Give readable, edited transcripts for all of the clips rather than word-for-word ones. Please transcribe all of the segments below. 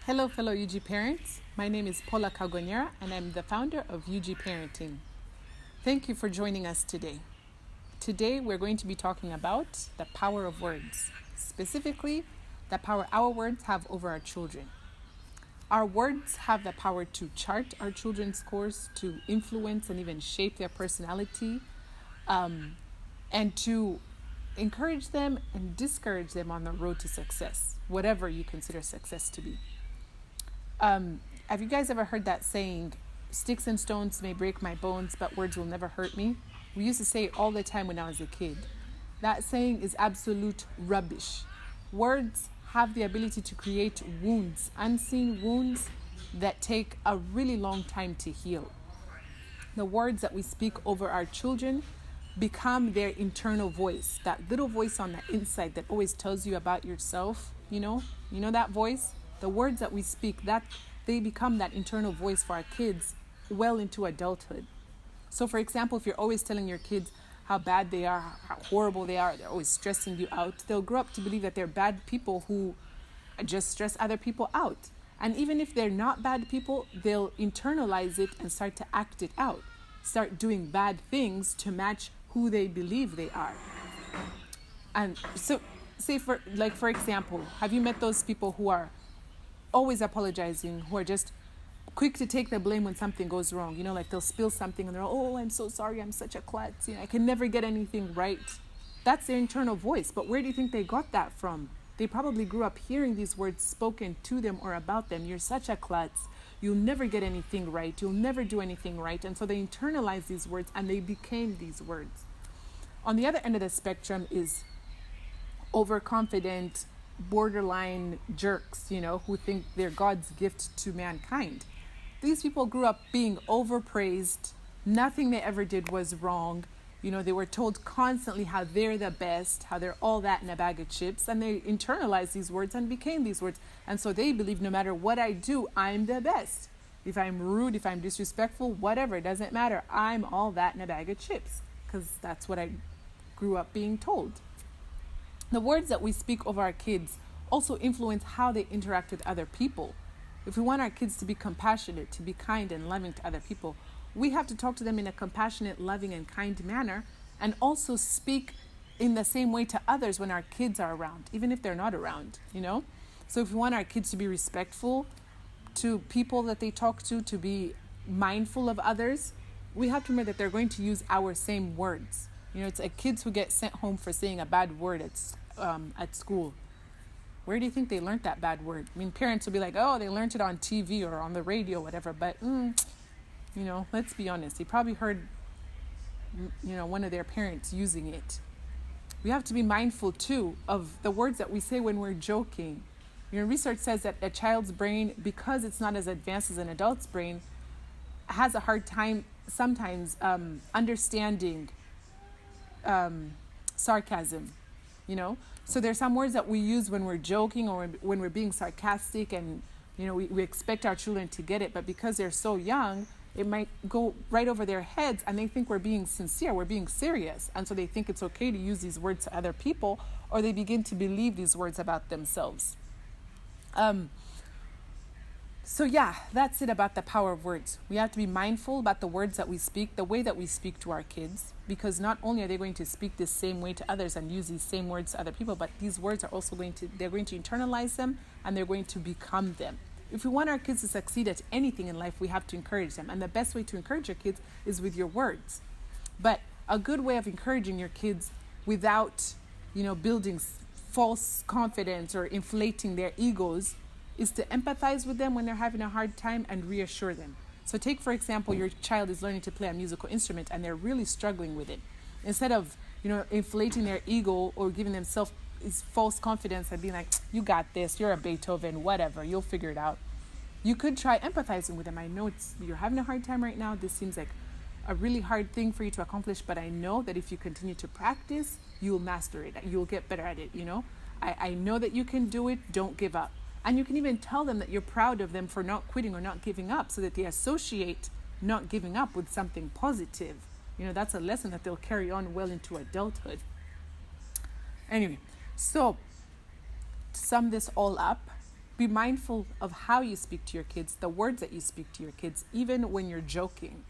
Hello, fellow UG parents. My name is Paula Cagoniera, and I'm the founder of UG Parenting. Thank you for joining us today. Today, we're going to be talking about the power of words, specifically, the power our words have over our children. Our words have the power to chart our children's course, to influence and even shape their personality, and to encourage them and discourage them on the road to success, whatever you consider success to be. Have you guys ever heard that saying, sticks and stones may break my bones, but words will never hurt me? We used to say it all the time when I was a kid. That saying is absolute rubbish. Words have the ability to create wounds, unseen wounds that take a really long time to heal. The words that we speak over our children become their internal voice, that little voice on the inside that always tells you about yourself. You know that voice? The words that we speak, that they become that internal voice for our kids well into adulthood. So for example, if you're always telling your kids how bad they are, how horrible they are, they're always stressing you out, they'll grow up to believe that they're bad people who just stress other people out. And even if they're not bad people, they'll internalize it and start to act it out, start doing bad things to match who they believe they are. And so say for example, have you met those people who are always apologizing, who are just quick to take the blame when something goes wrong? Like they'll spill something and they're, oh, I'm so sorry, I'm such a klutz, I can never get anything right. That's their internal voice. But where do you think they got that from? They probably grew up hearing these words spoken to them or about them. You're such a klutz, you'll never get anything right, you'll never do anything right. And so they internalized these words and they became these words. On the other end of the spectrum is overconfident, borderline jerks, who think they're God's gift to mankind. These people grew up being overpraised. Nothing they ever did was wrong. They were told constantly how they're the best, how they're all that in a bag of chips, and they internalized these words and became these words. And so they believe no matter what I do, I'm the best. If I'm rude, if I'm disrespectful, whatever, it doesn't matter. I'm all that in a bag of chips, because that's what I grew up being told. The words that we speak over our kids also influence how they interact with other people. If we want our kids to be compassionate, to be kind and loving to other people, we have to talk to them in a compassionate, loving, and kind manner, and also speak in the same way to others when our kids are around, even if they're not around, So if we want our kids to be respectful to people that they talk to be mindful of others, we have to remember that they're going to use our same words. It's like kids who get sent home for saying a bad word at school. Where do you think they learned that bad word? Parents will be like, oh, they learned it on TV or on the radio, whatever. But, let's be honest. They probably heard, one of their parents using it. We have to be mindful, too, of the words that we say when we're joking. Research says that a child's brain, because it's not as advanced as an adult's brain, has a hard time sometimes understanding sarcasm, So there's some words that we use when we're joking or when we're being sarcastic, and, we expect our children to get it. But because they're so young, it might go right over their heads and they think we're being sincere, we're being serious. And so they think it's okay to use these words to other people, or they begin to believe these words about themselves. So yeah, that's it about the power of words. We have to be mindful about the words that we speak, the way that we speak to our kids, because not only are they going to speak the same way to others and use these same words to other people, but these words are also they're going to internalize them and they're going to become them. If we want our kids to succeed at anything in life, we have to encourage them. And the best way to encourage your kids is with your words. But a good way of encouraging your kids without, building false confidence or inflating their egos is to empathize with them when they're having a hard time and reassure them. So take, for example, your child is learning to play a musical instrument and they're really struggling with it. Instead of, inflating their ego or giving themselves false confidence and being like, you got this, you're a Beethoven, whatever, you'll figure it out. You could try empathizing with them. I know you're having a hard time right now. This seems like a really hard thing for you to accomplish, but I know that if you continue to practice, you'll master it. You'll get better at it, I know that you can do it. Don't give up. And you can even tell them that you're proud of them for not quitting or not giving up, so that they associate not giving up with something positive. That's a lesson that they'll carry on well into adulthood. Anyway, so to sum this all up, Be mindful of how you speak to your kids, the words that you speak to your kids, even when you're joking.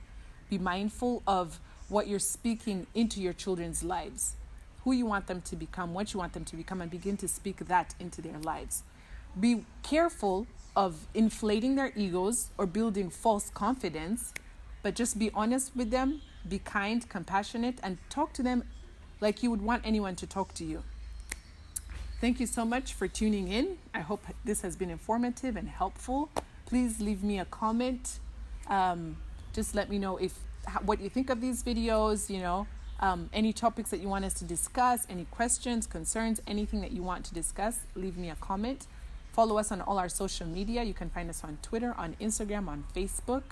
Be mindful of what you're speaking into your children's lives, who you want them to become, what you want them to become, and begin to speak that into their lives. Be careful of inflating their egos or building false confidence, but just be honest with them, be kind, compassionate, and talk to them like you would want anyone to talk to you. Thank you so much for tuning in. I hope this has been informative and helpful. Please leave me a comment. Just let me know what you think of these videos, any topics that you want us to discuss, any questions, concerns, anything that you want to discuss, leave me a comment. Follow us on all our social media. You can find us on Twitter, on Instagram, on Facebook.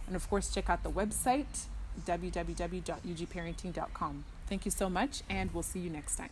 And of course, check out the website, www.ugparenting.com. Thank you so much, and we'll see you next time.